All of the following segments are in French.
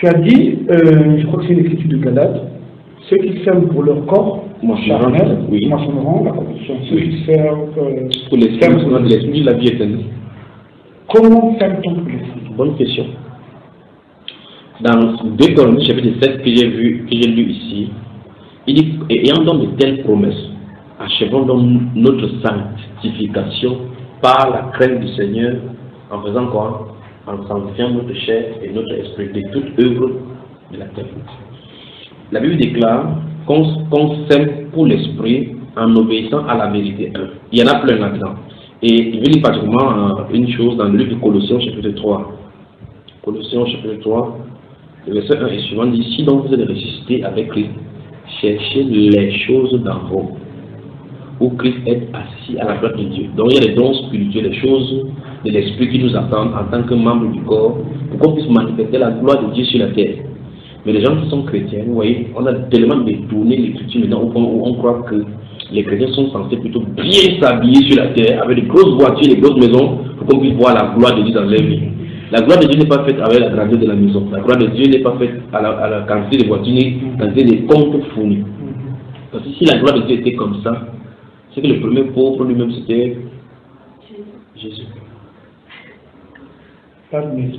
Tu as dit, je crois que c'est une écriture de Galate, ceux qui s'aiment pour leur corps, charnel, mentionneront la corruption. Ceux qui s'aiment pour les femmes, pour l'esprit, la vie éternelle. Comment s'aime-t-on pour l'esprit? Bonne question. Dans 2 Corinthiens chapitre 7 que j'ai lu ici, il dit, ayant donc de telles promesses, achevons donc notre sanctification par la crainte du Seigneur, en faisant quoi? En sanctifiant notre chair et notre esprit de toute œuvre de la terre. La Bible déclare qu'on s'aime pour l'esprit en obéissant à la vérité. Il y en a plein là-dedans. Et il veut dire pratiquement une chose dans le livre de Colossiens chapitre 3. Colossiens chapitre 3, le verset 1 et suivant dit, si donc vous êtes ressuscité avec Christ, cherchez les choses d'en haut, où Christ est assis à la droite de Dieu. Donc il y a les dons spirituels, les choses de l'esprit qui nous attendent en tant que membres du corps, pour qu'on puisse manifester la gloire de Dieu sur la terre. Mais les gens qui sont chrétiens, vous voyez, on a tellement détourné l'écriture maintenant où on croit que les chrétiens sont censés plutôt bien s'habiller sur la terre, avec de grosses voitures, des grosses maisons, pour qu'on puisse voir la gloire de Dieu dans leur vie. La gloire de Dieu n'est pas faite avec la grandeur de la maison. La gloire de Dieu n'est pas faite à la quantité de voitures, ni à la quantité de comptes fournis. Parce que si la gloire de Dieu était comme ça, c'est que le premier pauvre lui-même c'était Jésus.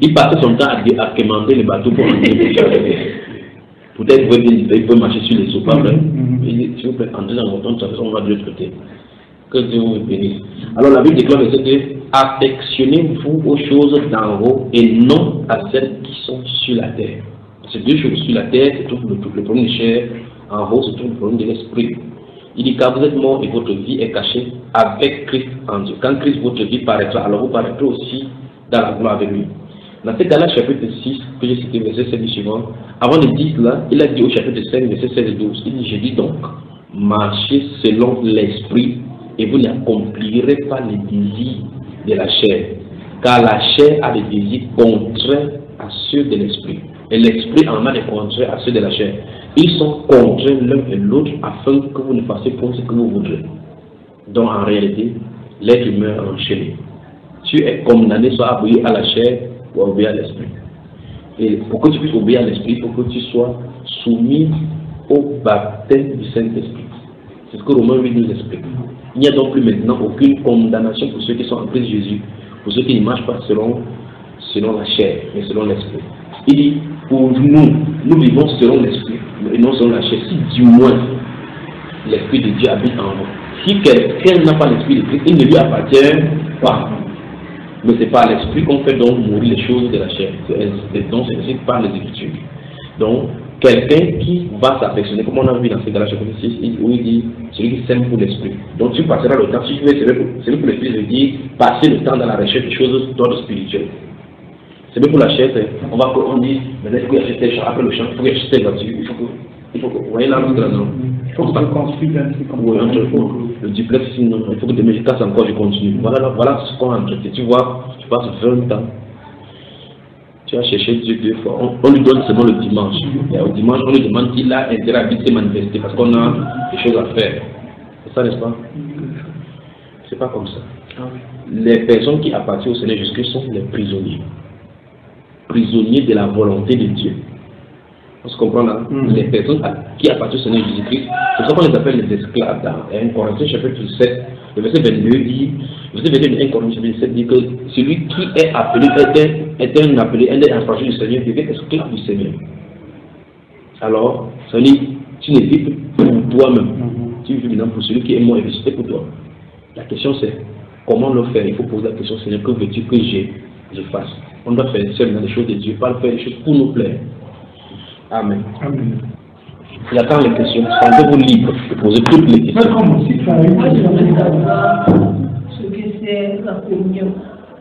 Il passait son temps à quémander les bateaux pour entrer. Peut-être il peut marcher sur les eaux, pas vrai? S'il vous plaît, entrez dans votre temps, on va de l'autre côté. Que Dieu vous bénisse. Alors la Bible déclare que affectionnez-vous aux choses d'en haut et non à celles qui sont sur la terre. C'est 2 choses. Sur la terre, c'est tout le problème de chair. En haut, c'est tout le problème de l'esprit. Il dit car vous êtes mort et votre vie est cachée avec Christ en Dieu. Quand Christ, votre vie paraîtra, alors vous paraîtrez aussi dans la gloire avec lui. Dans ce cas-là, chapitre 6, que j'ai cité, verset 7 suivant, avant de dire cela, il a dit au chapitre 5, verset 16 et 12, il dit, je dis donc, marchez selon l'esprit et vous n'accomplirez pas les désirs de la chair, car la chair a des désirs contraires à ceux de l'esprit, et l'esprit en a des contraires à ceux de la chair. Ils sont contraires l'un et l'autre afin que vous ne fassiez pas ce que vous voudrez. Donc en réalité, l'être humain est enchaîné. Tu es condamné soit à obéir à la chair ou à obéir à l'esprit. Et pour que tu puisses obéir à l'esprit, il faut que tu sois soumis au baptême du Saint-Esprit. C'est ce que Romains 8 nous explique. Il n'y a donc plus maintenant aucune condamnation pour ceux qui sont en Christ Jésus, pour ceux qui ne marchent pas selon la chair, mais selon l'esprit. Il dit, pour nous vivons selon l'esprit, et non selon la chair. Si du moins l'esprit de Dieu habite en nous. Si quelqu'un n'a pas l'esprit de Christ, il ne lui appartient pas. Mais c'est par l'esprit qu'on fait donc mourir les choses de la chair. Donc c'est par les Écritures. Donc, quelqu'un qui va s'affectionner, comme on a vu dans ce Galates chapitre 6, où il dit celui qui s'aime pour l'esprit. Donc tu passeras le temps, si tu veux celui pour l'esprit, je dis passer le temps dans la recherche des choses d'ordre spirituel. C'est bien pour la chair, on dit, maintenant il faut acheter le champ, après le champ, il faut acheter la voiture, il faut que, vous voyez là, non? Il faut que ça construise un truc comme ça. Le duplex, sinon, il faut que demain je casse encore, je continue. Voilà ce qu'on a traité. Tu vois, tu passes 20 ans. Tu as cherché Dieu 2 fois. On lui donne seulement le dimanche. Et au dimanche, on lui demande s'il a intérêt à visiter manifester parce qu'on a des choses à faire. C'est ça, n'est-ce pas? C'est pas comme ça. Les personnes qui appartiennent au Seigneur Jésus-Christ sont les prisonniers. Prisonniers de la volonté de Dieu. On se comprend là? Les personnes qui appartiennent au Seigneur Jésus-Christ, c'est ça qu'on les appelle les esclaves. Dans 1 Corinthiens chapitre 7, le verset 22 dit, le verset 22 de 1 Corinthiens chapitre 7 dit que celui qui est appelé est un appelé, un des approchés du Seigneur, devient esclave du Seigneur. Alors, ça veut dire, tu ne vis plus pour toi-même. Tu vis maintenant pour celui qui est mort et ressuscité pour toi. La question c'est, comment le faire? Il faut poser la question, Seigneur, que veux-tu que je fasse? On doit faire seul dans les choses de Dieu, pas faire les choses pour nous plaire. Amen. Amen. J'attends les questions. Sentez-vous libre de poser toutes les questions. Moi, j'aimerais savoir ce que c'est la communion.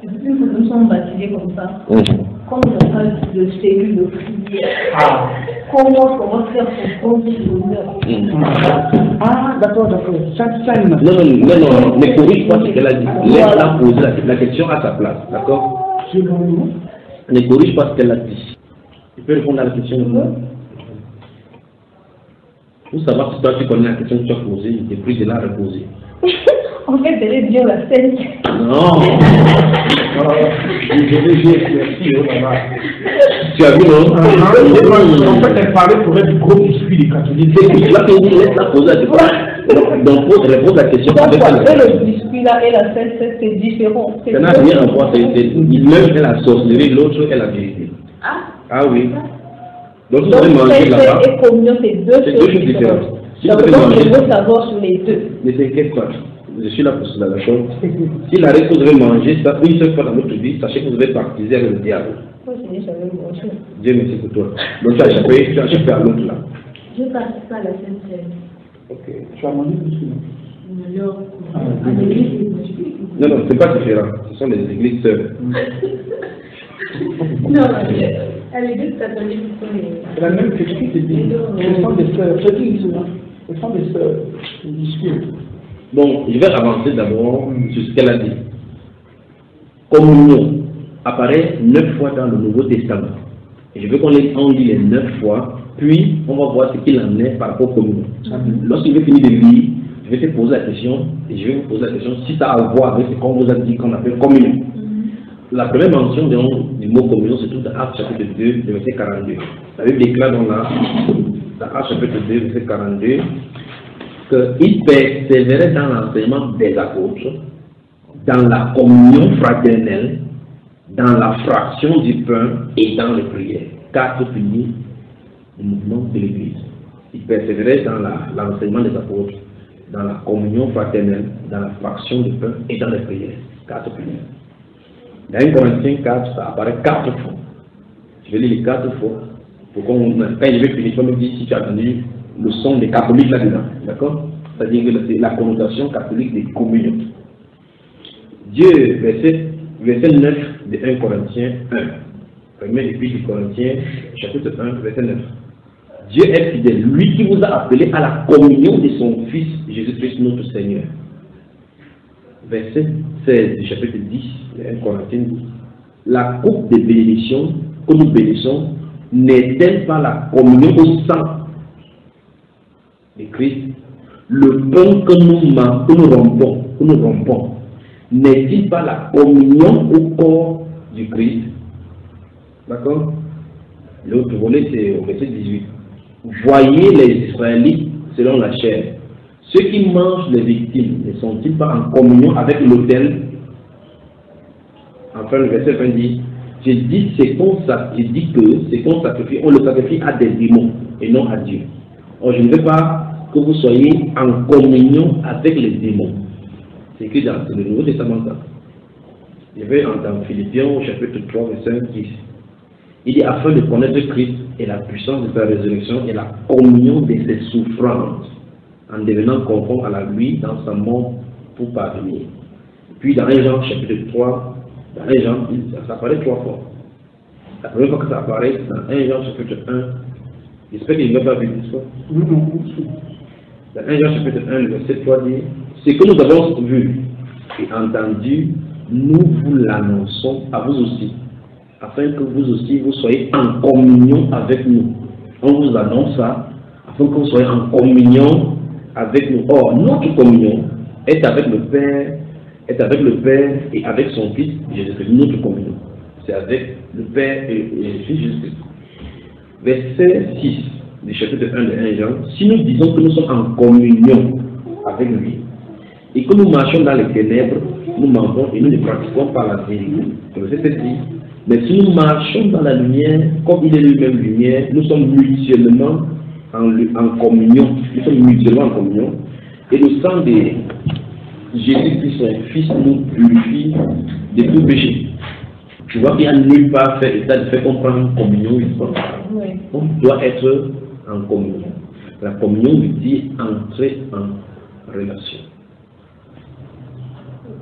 Depuis que nous sommes baptisés comme ça, comme ça parle de cellule de prière, comment faire pour continuer? Ah, d'accord. Chaque scène. Non, ne corrige pas ce qu'elle a dit. Laisse-la poser la question à sa place. D'accord? Ne corrige pas ce qu'elle a dit. Tu peux répondre à la question de moi? Pour savoir si toi tu connais la question que tu as posée, il est pris de la reposer. En fait, elle est bien la scène. Non. Merci, oh là là. Tu as vu, non? En fait, elle parlait pour être du gros biscuit des catholiques. Tu vas te dire, laisse-la poser la question. Donc, réponds à la question. Donc, le biscuit là et la scène, c'est différent. Ça n'a rien à voir. L'un est la sorcellerie, l'autre est la vérité. Ah oui. Donc, vous allez manger là-bas. Et communion, c'est deux choses différentes. Si donc, je veux savoir sur les deux. Ne t'inquiète pas. Je suis là pour cela, d'accord? Si la reste que vous devez manger ça une seule fois dans votre vie, sachez que vous devez baptiser avec le diable. Moi, je n'ai jamais mangé. Dieu merci pour toi. Donc, tu as échappé à l'autre là. Je participe à la Sainte-Seine. Ok. Tu as mangé plus que nous? Non, c'est pas différent. Ce sont les églises sœurs. Non, à l'église catholique, c'est la même question qui dit. Elles sont des sœurs. Je dis cela. Elles sont des sœurs. Ils discutent. Bon, je vais avancer d'abord sur ce qu'elle a dit. Communion apparaît 9 fois dans le Nouveau Testament. Et je veux qu'on lit les 9 fois, puis on va voir ce qu'il en est par rapport aux communions. Lorsque je vais finir de lire, je vais te poser la question, et je vais vous poser la question si ça a à voir avec ce qu'on vous a dit qu'on appelle communion. La première mention du mot communion se trouve dans Actes chapitre 2, verset 42. La Bible déclare dans Actes chapitre 2, verset 42, qu'ils persévéraient dans l'enseignement des apôtres, dans la communion fraternelle, dans la fraction du pain et dans les prières. 4 piliers du mouvement de l'Église. Ils persévéraient dans l'enseignement des apôtres, dans la communion fraternelle, dans la fraction du pain et dans les prières. 4 piliers. Dans 1 Corinthiens 4, ça apparaît 4 fois. Je vais lire les 4 fois. Pour quand je vais finir, je me dire si tu as entendu le son des catholiques là-dedans. D'accord? C'est-à-dire que c'est la connotation catholique des communions. Dieu, verset 9 de 1 Corinthiens 1. Premier épître de Corinthiens, chapitre 1, verset 9. Dieu est fidèle, lui qui vous a appelé à la communion de son Fils, Jésus-Christ notre Seigneur. Verset 16 du chapitre 10 de 1 Corinthiens 10. La coupe de bénédiction que nous bénissons n'est-elle pas la communion au sang de Christ? Le pain que nous rompons, n'est-il pas la communion au corps du Christ? D'accord? L'autre volet, c'est au verset 18. Voyez les Israélites selon la chair. Ceux qui mangent les victimes ne sont-ils pas en communion avec l'autel? Enfin, le verset 20 dit, je dis que c'est qu'on sacrifie, on le sacrifie à des démons et non à Dieu. Or, je ne veux pas que vous soyez en communion avec les démons. C'est écrit dans le Nouveau Testament. Je vais dans Philippiens au chapitre 3, verset 10. Il dit, afin de connaître Christ et la puissance de sa résurrection et la communion de ses souffrances, en devenant conforme à la lui dans sa mort pour parvenir. Puis dans 1 Jean chapitre 3, dans 1 Jean, ça apparaît 3 fois. La première fois que ça apparaît, dans 1 Jean chapitre 1, j'espère qu'il ne va pas vu l'histoire. Dans 1 Jean chapitre 1, le verset 3 dit, ce que nous avons vu et entendu, nous vous l'annonçons à vous aussi, afin que vous aussi vous soyez en communion avec nous. On vous annonce ça, afin que vous soyez en communion avec nous. Or, notre communion est avec le Père et avec son Fils Jésus-Christ. Notre communion, c'est avec le Père et le Fils Jésus-Christ. Verset 6 du chapitre 1 de 1 Jean. Si nous disons que nous sommes en communion avec lui et que nous marchons dans les ténèbres, nous mentons et nous ne pratiquons pas la vérité. Verset 7 dit, mais si nous marchons dans la lumière, comme il est lui-même lumière, nous sommes mutuellement en communion. Nous sommes mutuellement en communion. Et le sang de Jésus-Christ, son Fils, nous purifie de tout péché. Tu vois qu'il n'y a nulle part fait état de fait qu'on prend une communion une fois. On doit être en communion. La communion veut dire entrer en relation.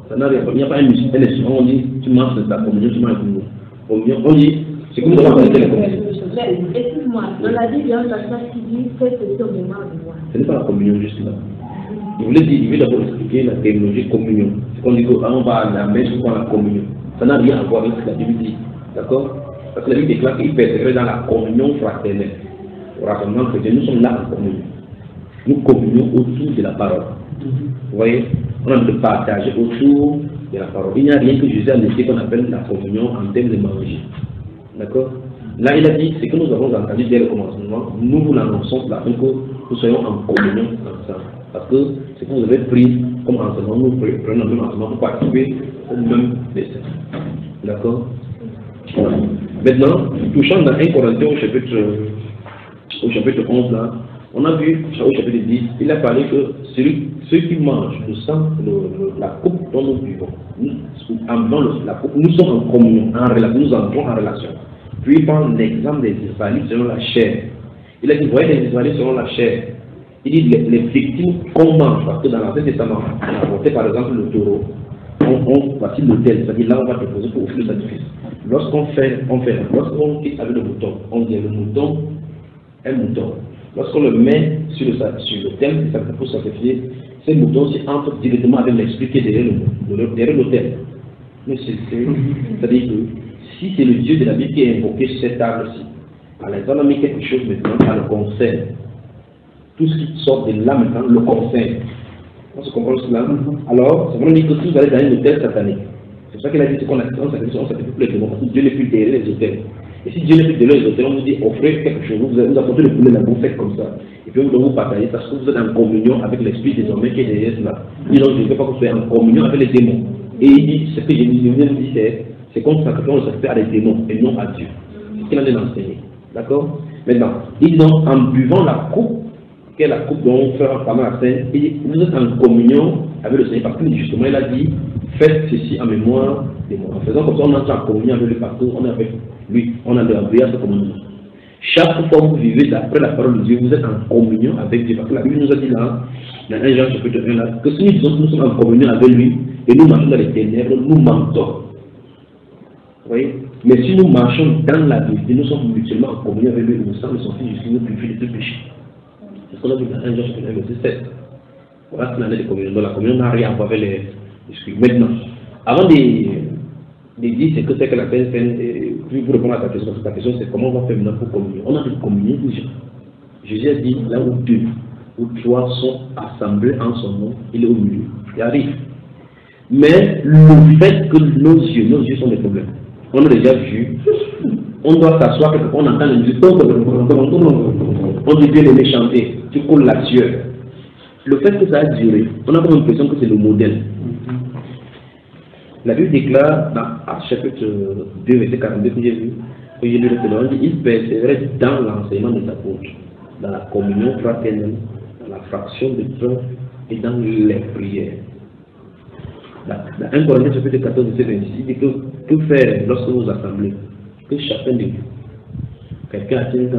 Ça n'a rien. Il n'y a pas un instrument, on dit tu manges de ta communion, tu manges de nous. On dit, c'est comme ça qu'on appelle la communion. Excuse-moi, dans la Bible, il y a un passage qui dit faites ce sur mémoire de moi. Ce n'est pas la communion juste là. Il veut d'abord expliquer la théologie de communion. C'est qu'on dit qu'on va à la messe ou à la communion. Ça n'a rien à voir avec ce que la Bible dit. D'accord? Parce que la Bible déclare qu'il persévère dans la communion fraternelle. Au rassemblement chrétien, nous sommes là en communion. Nous communions autour de la parole. Vous voyez? On a envie de partager autour de la parole. Il n'y a rien que Jésus a laissé qu'on appelle la communion en termes de manger. D'accord? Là, il a dit, c'est que nous avons entendu dès le commencement, nous vous l'annonçons afin que nous soyons en communion ensemble. Parce que c'est que vous avez pris comme enseignement, nous prenons le même enseignement pour participer au même dessin. D'accord? Voilà. Maintenant, touchant dans 1 Corinthiens au chapitre 11, là, on a vu au chapitre 10, il a parlé que ceux qui mangent le sang, la coupe dont nous buvons, la coupe, nous sommes en communion, en relation, nous entrons en relation. Puis il prend l'exemple des Israélites selon la chair. Il a dit, voyez les Israélites selon la chair. Il dit, les victimes qu'on mange, parce que dans l'Ancien Testament, on a apporté par exemple le taureau, voici l'autel, c'est-à-dire là on va déposer pour offrir le sacrifice. Lorsqu'on quitte avec le mouton, on dit le mouton, un mouton. Lorsqu'on le met sur l'autel, pour sacrifier, ces moutons entrent directement avec l'esprit qui est derrière l'autel. C'est-à-dire que si c'est le Dieu de la Bible qui est invoqué sur cette table-ci, à l'instant, on a mis quelque chose maintenant, ça le concerne. Tout ce qui sort de là maintenant le concerne. On se comprend cela? Alors, c'est vraiment dit que si vous allez dans un hôtel satanique, c'est ça qu'il a dit, c'est qu'on sacrifie pour les démons, parce que Dieu n'est plus derrière les hôtels. Et si Dieu n'est plus derrière les hôtels, on vous dit offrez quelque chose, vous apportez le poulet là, vous faites comme ça. Et puis vous partagez parce que vous êtes en communion avec l'esprit désormais qui est derrière cela. Il dit, je ne veux pas que vous soyez en communion avec les démons. Et il dit, ce que je viens de dire, c'est qu'on sacrifie à des démons et non à Dieu. C'est ce qu'il a dit d'enseigner. D'accord? Maintenant, il dit donc, en buvant la coupe, qui est la coupe dont on fait pendant la scène, il dit, vous êtes en communion avec le Seigneur, parce que justement, il a dit, faites ceci en mémoire de moi. En faisant comme ça, on entre en communion avec le pasteur, on est avec lui, on a obéi à ce commandement. Chaque fois que vous vivez d'après la parole de Dieu, vous êtes en communion avec Dieu. Parce que la Bible nous a dit là, dans 1 Jean chapitre 1, là, que si nous disons que nous sommes en communion avec lui, et nous marchons dans les ténèbres, nous mentons. Vous voyez? Mais si nous marchons dans la vérité, nous sommes mutuellement en communion avec lui, nous sommes son fils, nous purifions de tout péché. C'est ce qu'on a vu dans 1 Jean chapitre 1, verset 7. Voilà ce qu'on a dit de communion. Donc la communion n'a rien à voir avec les esprits. Maintenant, avant de dire ce que c'est que la peine, puis pour répondre à ta question, parce que ta question c'est comment on va faire maintenant pour communier. On a fait communier déjà. Jésus a dit là où deux ou trois sont assemblés en son nom, il est au milieu. Il arrive. Mais le fait que nos yeux sont des problèmes. On a déjà vu, on doit s'asseoir, on entend la musique, on dit bien les chanter, tu coules la sueur. Le fait que ça a duré, on a comme l'impression que c'est le modèle. La Bible déclare dans chapitre 2, verset 42 que j'ai vu, il persévérait dans l'enseignement des apôtres, dans la communion fraternelle, dans la fraction de pain et dans les prières. Dans 1 Corinthiens chapitre 14, verset 26, il dit que faire lorsque vous assemblez, que chacun de vous, quelqu'un a tenu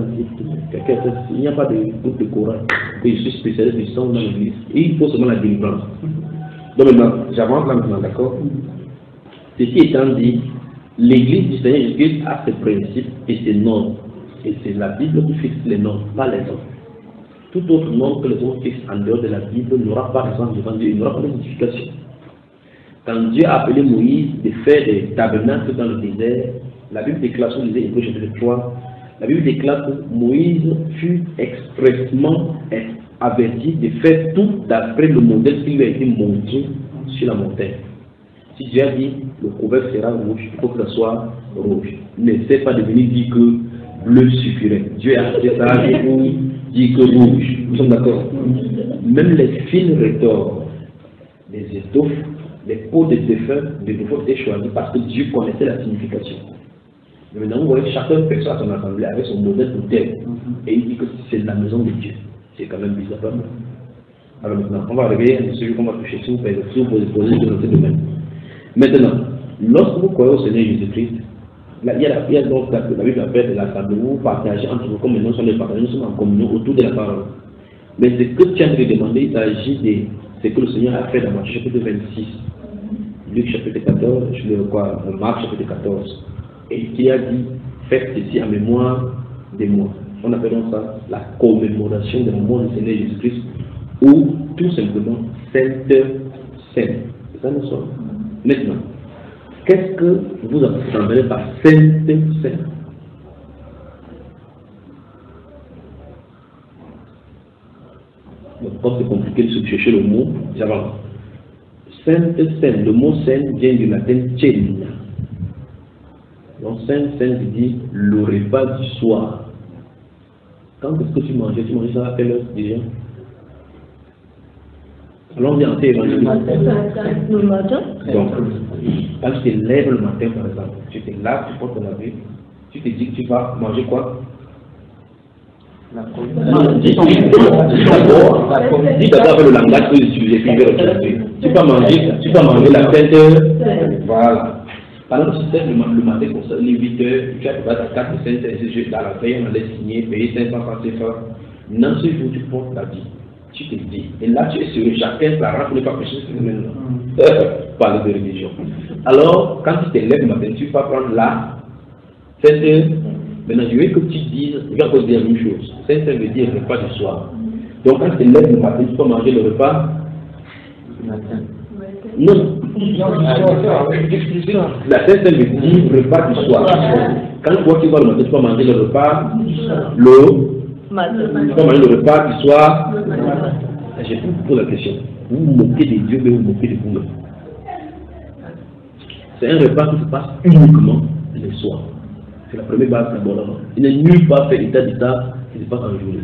il n'y a pas de groupe de chorale, que je suis spécialiste du sang dans l'église, et il faut seulement la délivrance. Donc maintenant, j'avance là maintenant, d'accord? Ceci étant dit, l'église du Seigneur Jésus a ses principes et ses normes, et c'est la Bible qui fixe les normes, pas les hommes. Tout autre norme que les hommes fixent en dehors de la Bible n'aura pas de sens devant Dieu, il n'aura pas de modification. Quand Dieu a appelé Moïse de faire des tabernacles dans le désert, la Bible déclare sur les Hébreux chapitre 3, la Bible déclare que Moïse fut expressément averti de faire tout d'après le modèle qui lui a été montré sur la montagne. Si Dieu a dit le couvercle sera rouge, il faut que ça soit rouge. N'essaie pas de venir dire que bleu suffirait. Dieu a fait ça pour dire que rouge. Nous sommes d'accord? Même les fils retors, les étoffes, les peaux de défunts étaient choisis parce que Dieu connaissait la signification. Mais maintenant, vous voyez, chacun fait ça à son assemblée avec son modèle d'autel. Et il dit que c'est la maison de Dieu. C'est quand même bizarre. Alors maintenant, on va arriver à celui qu'on va toucher si vous posez de notre domaine. Maintenant, lorsque vous croyez au Seigneur Jésus-Christ, il y a donc la Bible appelle de l'assemblée, vous partagez entre vous, comme maintenant nous sommes les partages, nous sommes en communion autour de la parole. Mais ce que tu as demandé, il s'agit de ce que le Seigneur a fait dans Matthieu chapitre 26, Luc chapitre 14, Marc chapitre 14. Et qui a dit, faites ceci en mémoire de moi. On appelle ça la commémoration de la mort du Seigneur Jésus-Christ, ou tout simplement Sainte Seine. C'est ça nous sommes. Maintenant, qu'est-ce que vous entendez par Sainte Seine? Donc, comme c'est compliqué de se chercher le mot, j'avance. Sainte, le mot sainte vient du latin cena. Donc sainte veut dire le repas du soir. Quand est-ce que tu mangeais ça à quelle heure déjà? Alors on vient en évangélique. Le matin. Donc, quand tu te lèves le matin par exemple, tu te laves, tu portes ton habit, tu te dis que tu vas manger quoi? Dis d'abord avec le langage que j'utilisais, puis je vais retrouver. Tu vas manger la fête. Voilà. Pendant que tu sais le matin comme ça, les 8 heures, tu as ta carte de Saint-Saint, dans la veille, on allait signer, payer 500 francs CFA. Dans ce jour, tu portes la vie. Tu te dis. Et là, tu es sur chacun, ça rentre, tu n'es pas péché sur le parler de religion. Alors, quand tu te lèves le matin, tu vas prendre la fête. Maintenant, je veux que tu dises, je vais encore dire la même chose. Saint veut dire le repas du soir. Donc, quand tu te lèves le matin, tu peux manger le repas du matin. Non. La Saint veut dire repas du soir. Quand toi tu vas le matin, tu peux manger le repas le matin. Tu peux manger le repas du soir. Je vous pose la question. Vous vous moquez de Dieu, mais vous vous moquez de vous-même. C'est un repas qui se passe uniquement le soir. C'est la première base d'abord. Il n'est nulle part fait l'état d'état qui se passe en journée.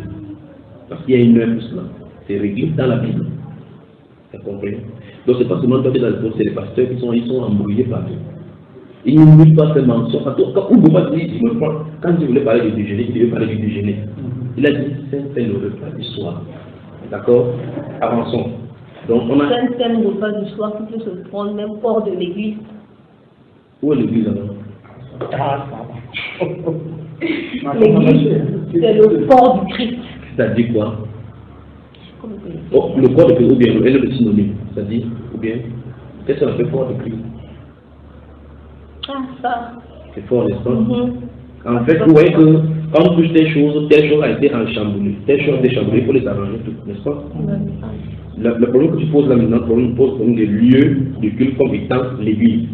Parce qu'il y a une heure pour cela. C'est réglé dans la Bible. Vous comprenez? Donc c'est pas seulement toi qui es dans le peuple, c'est les pasteurs qui sont embrouillés partout. Ils ne nulle part fait mention. Quand je voulais parler du déjeuner, il devait parler du déjeuner. Il a dit c'est le repas du soir. D'accord? Avançons. Donc on a. C'est un repas du soir qui peut se prendre même hors de l'église. Où est l'église alors? L'église, c'est le corps du Christ. C'est-à-dire quoi? Oh, le corps de Christ, ou bien le synonyme. C'est-à-dire, ou bien, qu'est-ce qu'on appelle corps de Christ? Ah, ça. C'est fort, n'est-ce pas? En fait, vous voyez que quand on touche telle chose a été enchambulée. Telle chose a été chamboulée, il faut les arranger tout, n'est-ce pas? Le problème que tu poses là maintenant, le problème pose comme des lieux de culte comme étant l'église.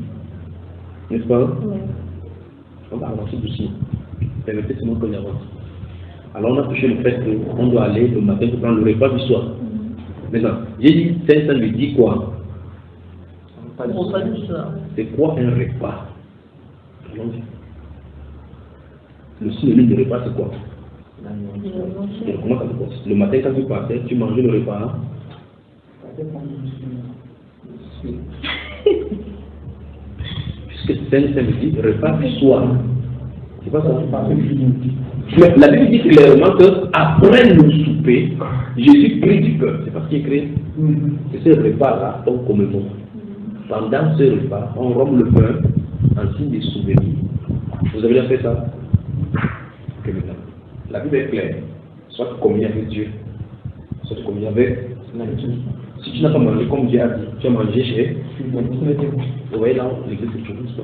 N'est-ce pas? On va avancer doucement. Permettez-moi qu'on y avance. Alors on a touché le fait qu'on doit aller le matin pour prendre le repas du soir. Maintenant, j'ai dit, Saint lui dit quoi? Repas du soir. C'est quoi un repas? Allons-y. Le synonyme de repas, c'est quoi? Comment ça se passe? Le matin, quand tu partais, tu mangeais le repas. Puisque Saint me dit repas du soir. C'est pas ça. Mais la Bible dit clairement qu'après le souper, Jésus prit du pain. C'est parce qu'il est écrit. C'est ce repas-là qu'on commémore. Pendant ce repas, on rompt le pain en signe de souvenir. Vous avez déjà fait ça? Ok, maintenant. La Bible est claire. Soit tu communies avec Dieu, soit tu communies avec la nature. Si tu n'as pas mangé comme Dieu a dit, tu as mangé chez. Vous voyez là, l'église c'est toujours ça.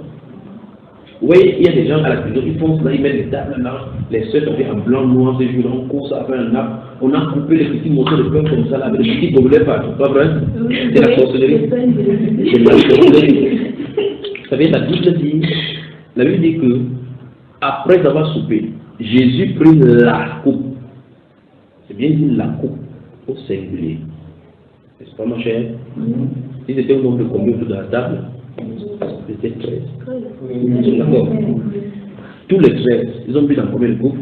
Vous voyez, il y a des gens à la prison, ils font cela, ils mettent les tables là, les soeurs sont en blanc, noir, ces jours, on court ça après un arbre, on a coupé les petits morceaux de pain comme ça, là, avec des petits gobelets partout, pas vrai? C'est la sorcellerie. C'est la sorcellerie. Vous savez, la Bible dit que, après avoir soupé, Jésus prit la coupe. C'est bien dit la coupe, au singulier. N'est-ce pas, ma chère? Ils étaient au nombre de combien autour de la table? C'était 13. D'accord. Tous les 13, ils ont bu dans combien de coupes?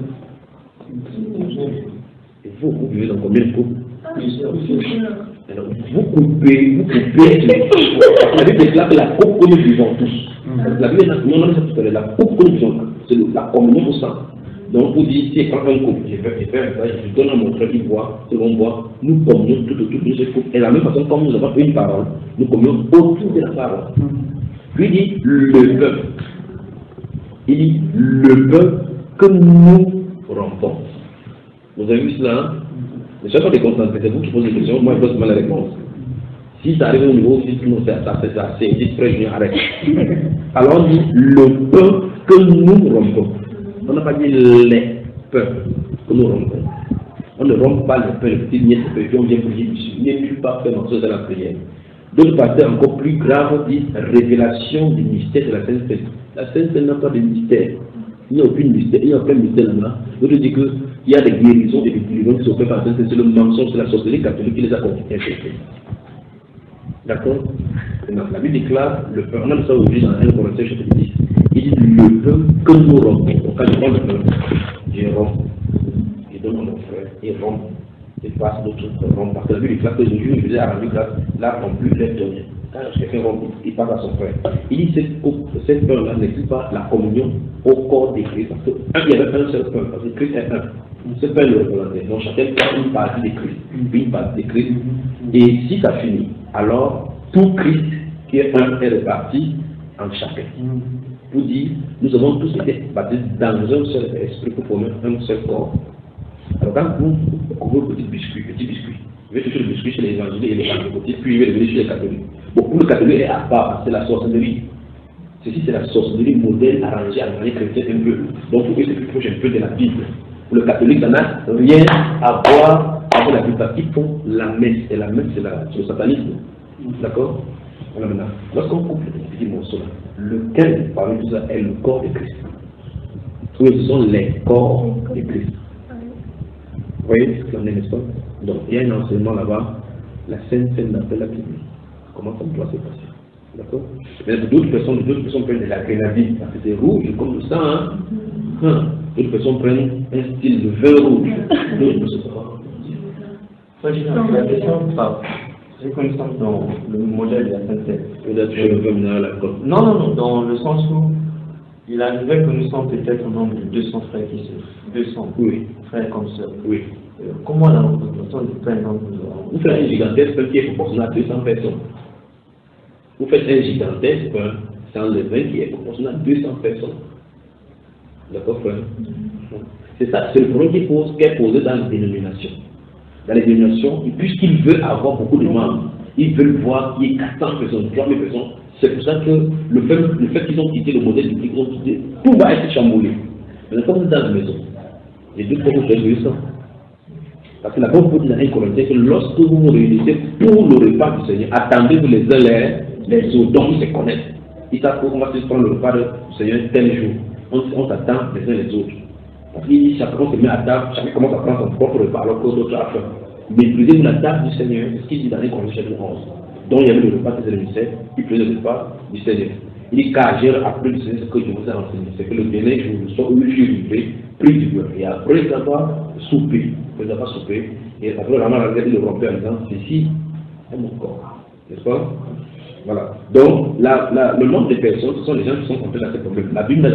Et vous buvez dans combien de coupes? Alors, vous coupez. La Bible déclare que la coupe que nous buvons tous. La Bible déclare que la coupe que nous buvons, c'est la communion au sang. Donc, vous dites, si quand un couple, j'ai fait un ça, je donne à mon frère qui boit, tout le monde boit, nous communions tout autour de ce couple. Et de la même façon, comme nous avons une parole, nous communions autour de la parole. Puis il dit le peuple. Il dit le peuple que nous rompons. Vous avez vu cela? Ne soyez pas déconcentrés, c'est vous qui posez des questions, moi je pose mal la réponse. Si ça arrive au niveau, si non, c'est ça, c'est dit très bien, arrête. Alors on dit le peuple que nous rompons. On n'a pas dit les peuples que nous rompons. On ne rompt pas le peuple, le petit niais, le peuple, on vient prier dessus. Il n'est plus pas fait mention de la prière. D'autres pasteurs encore plus graves disent révélation du mystère de la Sainte-Seine. La Sainte-Seine n'a pas de mystère. Il n'y a aucun mystère, il n'y a aucun mystère là-bas. D'autres disent qu'il y a des guérisons et des guérisons qui sont faites par la Sainte-Seine. C'est le mensonge, c'est la sorcellerie catholique qui les a infectés. D'accord? Maintenant, la Bible déclare le pain. On a ça aujourd'hui dans 1 Corinthiens chapitre 10. Il dit le pain que nous rompons. Donc, quand je prends le pain, je romps. Je donne à mon frère, il rompt. Il passe d'autres rompent. Parce que la Bible déclare que Jésus faisait à la grâce, là, non plus les donner. Quand quelqu'un rompt, il passe à son frère. Il dit cette pain-là n'existe pas la communion au corps de Christ. Parce qu'il y avait un seul pain, parce que Christ est un. Ce pain le représentait. Donc chacun prend une partie de Christ. Une partie de Christ. Et si ça finit, alors tout Christ qui est un est réparti en chacun. Pour dire, nous avons tous été baptisés dans un seul esprit pour former un seul corps. Alors quand vous couvrez petit biscuit, je vais toucher le biscuit chez les évangéliques et les pentecôtistes, puis je vais revenir chez les catholiques. Bon, pour le catholique est à part, c'est la sorcellerie. Ceci c'est la sorcellerie modèle arrangée à la manière chrétienne un peu. Donc pour eux c'est plus proche un peu de la Bible. Pour le catholique, ça n'a rien à voir avec la Bible parce qu'ils font la messe. Et la messe c'est le satanisme. D'accord? Voilà maintenant. Lorsqu'on coupe le petit morceau là, lequel parmi tout ça est le corps de Christ? Oui, ce sont les corps de Christ. Vous voyez ce qu'on est, n'est-ce pas? Donc il y a un enseignement là-bas, la Sainte Seine d'après la Bible. Comment ça doit se passer? D'accord? Mais d'autres personnes prennent de la grenadine, parce que c'est rouge comme le sang. D'autres personnes prennent un style de vin rouge. Moi j'ai la question, j'ai connaissance dans le modèle de la Sainte Seine. Peut-être que le vin minéral alcool. Non, dans le sens où il arrivait que nous sommes peut-être au nombre de 200 frères qui se 200 oui. frères comme ça. Oui. Comment la représentation du pain donc vous faites un gigantesque pain qui est proportionnel à 200 personnes. Vous faites un gigantesque pain sans le vin qui est proportionnel à 200 personnes. D'accord, frère? C'est ça, c'est le problème qui est posé dans les dénominations. Dans les dénominations, puisqu'ils veulent avoir beaucoup de membres, ils veulent voir qu'il y ait 400 personnes, 3000 personnes. C'est pour ça que le fait qu'ils ont quitté le modèle du public, ils ont quitté, tout va être chamboulé. Mais comme vous êtes dans une maison, les deux fois vous faites 200. Parce que la bonne chose dans 1 Corinthiens, que lorsque vous vous réunissez pour le repas du Seigneur, attendez-vous les uns les autres, donc ils se connaissent. Ils savent qu'on va se prendre le repas du Seigneur tel jour. On s'attend les uns les autres. Parce qu'il dit chacun se met à table, chacun commence à prendre son propre repas alors que l'autre a faim. Méprisez-vous la table du Seigneur, c'est ce qu'il dit dans 1 Corinthiens 11. Donc il y avait le repas des émissaires, il faisait le repas du Seigneur. Il dit car j'ai appris du Seigneur ce que je vous ai enseigné, c'est que le dernier jour, le soir où je suis livré, pris du beurre. Et après avoir soupé, et après vraiment regardé le rompé en disant ceci est mon corps. N'est-ce pas? Voilà. Donc le nombre de personnes, ce sont les gens qui sont confrontés à ces problèmes. La Bible a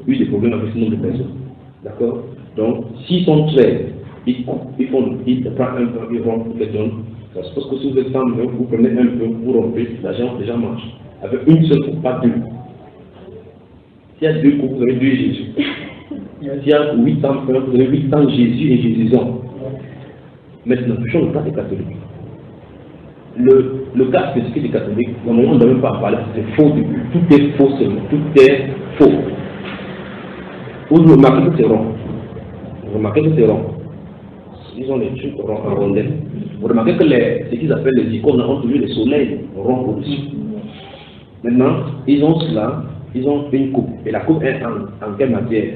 eu des problèmes avec ce nombre de personnes. D'accord? Donc s'ils sont 13, ils prennent un peu, ils rompent, ils les donnent. Ça se passe que si vous êtes 100, vous prenez un peu, vous rompez, les gens mangent. Avec une seule coupe, pas deux. S'il y a deux coupes, vous avez deux Jésus. S'il y a 800 frères, vous avez 800 Jésus et Jésus-en. Maintenant, touchons le cas des catholiques. Le cas spécifique des catholiques, on ne doit même pas en parler, c'est faux. Tout est faux seulement. Tout est faux. Vous remarquez que c'est rond. Ils ont les trucs ronds en rondelle. Vous remarquez que ce qu'ils appellent les icônes ont toujours le soleil rond au-dessus. Maintenant, ils ont cela, ils ont une coupe. Et la coupe est en quelle matière?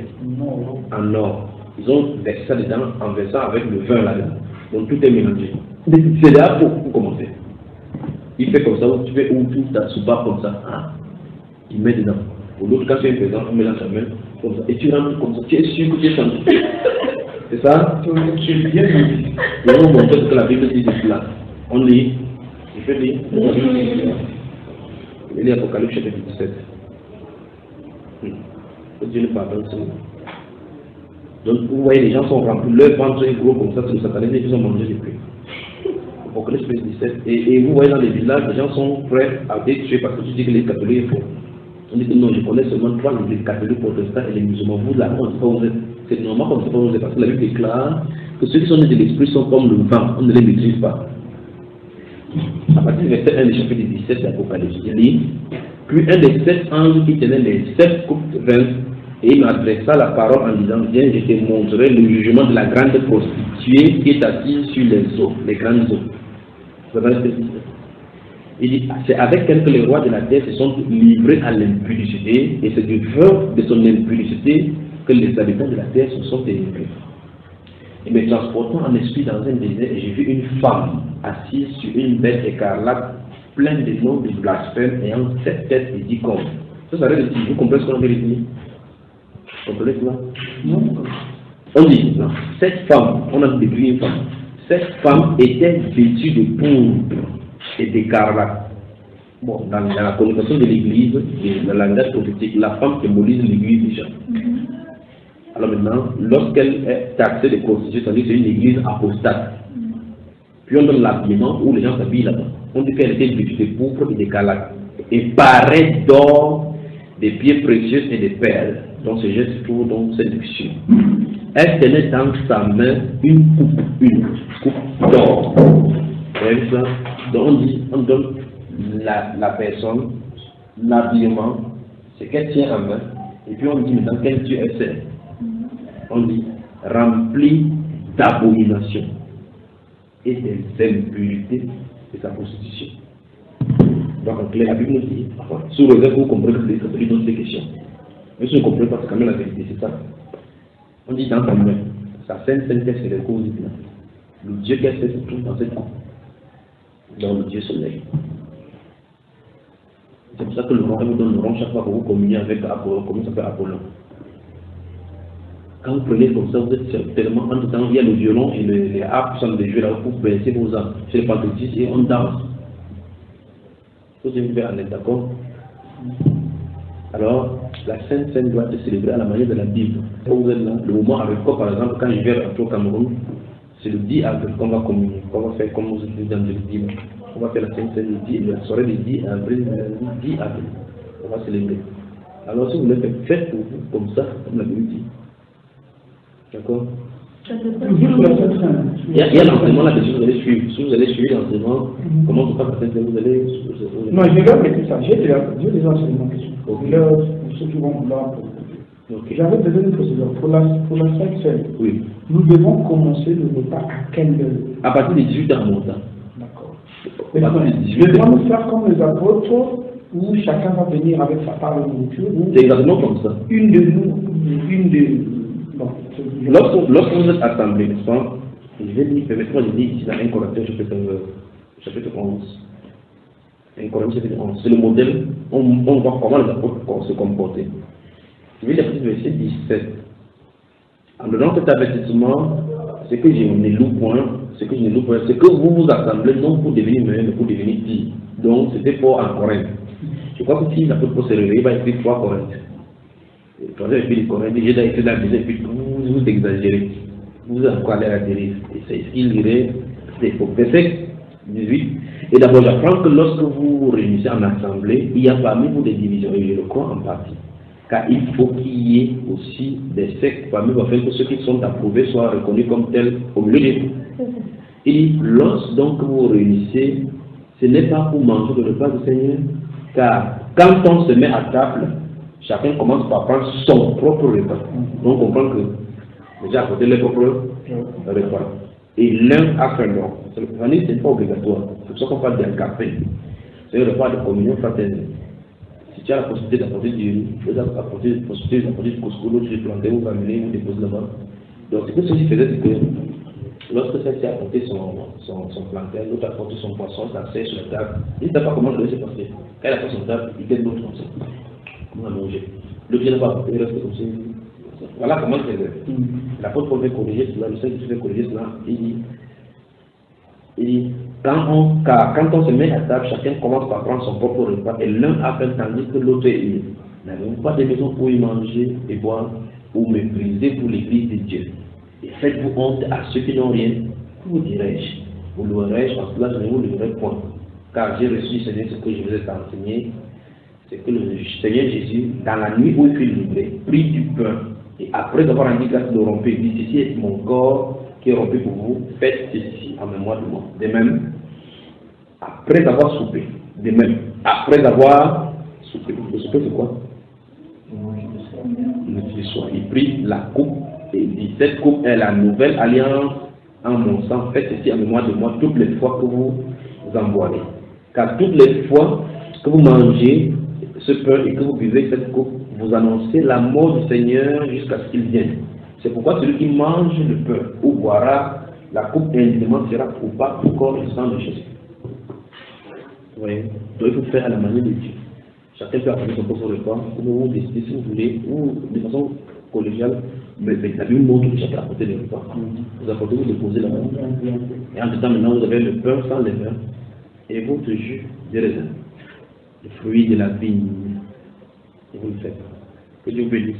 En or. Ils ont versé ça dedans en versant avec le vin là-dedans. Donc tout est mélangé. C'est déjà faux pour commencer. Il fait comme ça, tu fais où tout ta soupa comme ça. Il met dedans. Pour l'autre, quand tu es présent, on mélange la main comme ça. Et tu rentres comme ça. Tu es sûr que tu es chanté. C'est ça? Tu es bien dit. Et on montre ce que la Bible dit de cela. On lit. Il fait lire. Il lit Apocalypse chapitre 17. Dieu ne pardonne ça. Donc vous voyez, les gens sont remplis, leur ventre est gros comme ça, c'est le satanisme, ils ont mangé les prix. Apocalypse 17. Et vous voyez dans les villages, les gens sont prêts à être tués parce que tu dis que les catholiques font. On dit que non, je connais seulement 3, les catholiques protestants et les musulmans. Vous là, on ne sait pas où vous êtes. C'est normal qu'on ne sait pas où vous êtes parce que la Bible déclare que ceux qui sont nés de l'esprit sont comme le vent, on ne les maîtrise pas. À partir du verset 1 du chapitre 17 d'Apocalypse, il dit: puis un des 7 anges qui tenait les 7 coupes de vin, et il m'adressa la parole en disant: viens, je te montrerai le jugement de la grande prostituée qui est assise sur les eaux, les grandes eaux. Vous avez ce il dit: c'est avec elle que les rois de la terre se sont livrés à l'impudicité, et c'est du vin de son impudicité que les habitants de la terre se sont délivrés. Et me transportant en esprit dans un désert, et j'ai vu une femme assise sur une bête écarlate plein de noms de blasphèmes ayant 7 têtes et 10 cornes. Ça veut dire, vous comprenez ce qu'on a dit? Vous comprenez cela? Non. On dit, non, cette femme, on a décrit une femme. Cette femme était vêtue de pourpre et d'écarlate. Bon, dans la connotation de l'église, dans le langage prophétique, la femme symbolise l'église déjà. Alors maintenant, lorsqu'elle est taxée de prostituée, ça veut dire que c'est une église apostate. Puis on donne l'habillement où les gens s'habillent là-bas. On dit qu'elle était vêtue de pourpre et d'écarlate. Et parée d'or, des pieds précieux et des perles. Donc ce geste trouve donc séduction. Elle tenait dans sa main une coupe d'or. Donc on donne la personne, l'habillement, c'est qu'elle tient en main, et puis on dit maintenant quel Dieu elle sert. On dit rempli d'abomination et des impurités de sa prostitution. Donc en clair, la Bible nous dit, sous réserve vous comprenez que c'est une autre question. Mais si vous ne comprenez pas, c'est quand même la vérité, c'est ça. On dit dans ta main, sa sainte sainteté, c'est le cause du plan. Le Dieu qu'elle sait se trouve dans cette coupe, dans le Dieu soleil. C'est pour ça que le roi vous donne le rond chaque fois que vous communiez avec Apollon, comment ça s'appelle Apollon. Quand vous prenez comme ça, vous êtes tellement en temps, il y a le violon et les harpes sont des jeux là pour baisser vos âmes. C'est le pentecôtiste et on danse. Vous devez en être d'accord. Alors, la Sainte Seine doit être célébrée à la manière de la Bible. Quand vous êtes là, le moment avec quoi, par exemple, quand je vais rentrer au Cameroun, c'est le 10 avril qu'on va communier, qu'on va faire comme vous êtes dans le Bible. On va faire la Sainte Seine le 10, la soirée du 10 avril, le 10 avril. On va célébrer. Alors, si vous voulez faire, faites pour vous, comme ça, comme la Bible dit. D'accord? Il y a l'enseignement là-dessus, vous allez suivre. Si vous allez suivre l'enseignement, comment vous faites la Sainte Seine, vous allez. Non, je vais répéter ça. J'ai des enseignements qui sont pour ceux qui vont vouloir. J'avais besoin d'une procédure. Pour la Sainte Seine, oui. Nous devons commencer le repas à quelle heure? À partir de 18h en montant. D'accord. Devons nous faire comme les apôtres où chacun va venir avec sa part de nourriture? C'est exactement comme ça. Lorsque vous êtes assemblés, n'est-ce pas? Je vais dire, permettez-moi de dire ici dans 1 Corinthiens chapitre 11. 1 Corinthiens chapitre 11. C'est le modèle, on voit comment les apôtres se comportaient. Je vais lire le verset 17. En donnant cet avertissement, c'est que je ne loue point, c'est que vous vous assemblez non pour devenir meilleur, mais pour devenir pire. Donc c'était pour en Corinthe. Je crois que si l'apôtre Paul se réveille, il va écrire 3 Corinthes. Quand j'ai écrit les Corinthes, j'ai écrit la deuxième, puis vous exagérez. Vous encore allez à la dérive. Et c'est ce qu'il dirait, c'est au verset 18. Et d'abord, j'apprends que lorsque vous vous réunissez en assemblée, il y a parmi vous des divisions, et je le crois en partie. Car il faut qu'il y ait aussi des sectes parmi vous, afin que ceux qui sont approuvés soient reconnus comme tels au milieu de vous. Et lorsque donc vous vous réunissez, ce n'est pas pour manger le repas du Seigneur, car quand on se met à table, chacun commence par prendre son propre repas. Donc on comprend que déjà à côté de leur propre repas. Et l'un a fait l'autre. Ce n'est pas obligatoire. C'est pour ça qu'on parle d'un café. C'est un repas de communion fraternelle. Si tu as la possibilité d'apporter du riz, tu as la possibilité d'apporter du couscous, l'autre tu plantais, vous ramenez, vous déposez là-bas. Donc ce que ceci faisait, c'est que lorsque celle-ci a apporté son plantain, l'autre a apporté son poisson, ça sert sur la table. Il ne sait pas comment ça s'est passé. Quand elle a fait son table, il fait l'autre comme ça. Comment manger. L'autre n'a pas apporté, il reste comme ça. Voilà comment il faisait. L'apôtre Paul veut corriger cela, le Seigneur veut corriger cela. Il dit, quand on se met à table, chacun commence par prendre son propre repas et l'un a fait tandis que l'autre est libre. N'avez-vous pas de maison pour y manger et boire ou mépriser pour l'église de Dieu? Et faites-vous honte à ceux qui n'ont rien. Vous dirai-je, vous louerai-je, en cela je ne vous louerai point. Car j'ai reçu, Seigneur, ce que je vous ai enseigné, c'est que le Seigneur Jésus, dans la nuit où il fut livré, prit du pain. Et après avoir rendu grâce de rompre, il dit, ceci est mon corps qui est rompu pour vous, faites ceci en mémoire de moi. De même, après avoir soupé, le souper c'est quoi? Le soir. Il prit la coupe et il dit, cette coupe est la nouvelle alliance en mon sang, faites ceci en mémoire de moi toutes les fois que vous en boirez. Car toutes les fois que vous mangez ce pain et que vous buvez cette coupe, vous annoncez la mort du Seigneur jusqu'à ce qu'il vienne. C'est pourquoi celui qui mange le pain ou boira la coupe indéniablement sera coupable du corps et du sang de Jésus. voyez. Donc il faut faire à la manière de Dieu. Chacun peut apporter son propre repas, comme vous décidez si vous voulez, ou de façon collégiale, mais la Bible montre que chacun apporte des repas. Vous apportez, vous déposez là-bas. Et en tout temps, maintenant, vous avez le pain sans levain et votre jus de raisin, le fruit de la vigne. Et vous le faites. Que Dieu bénisse.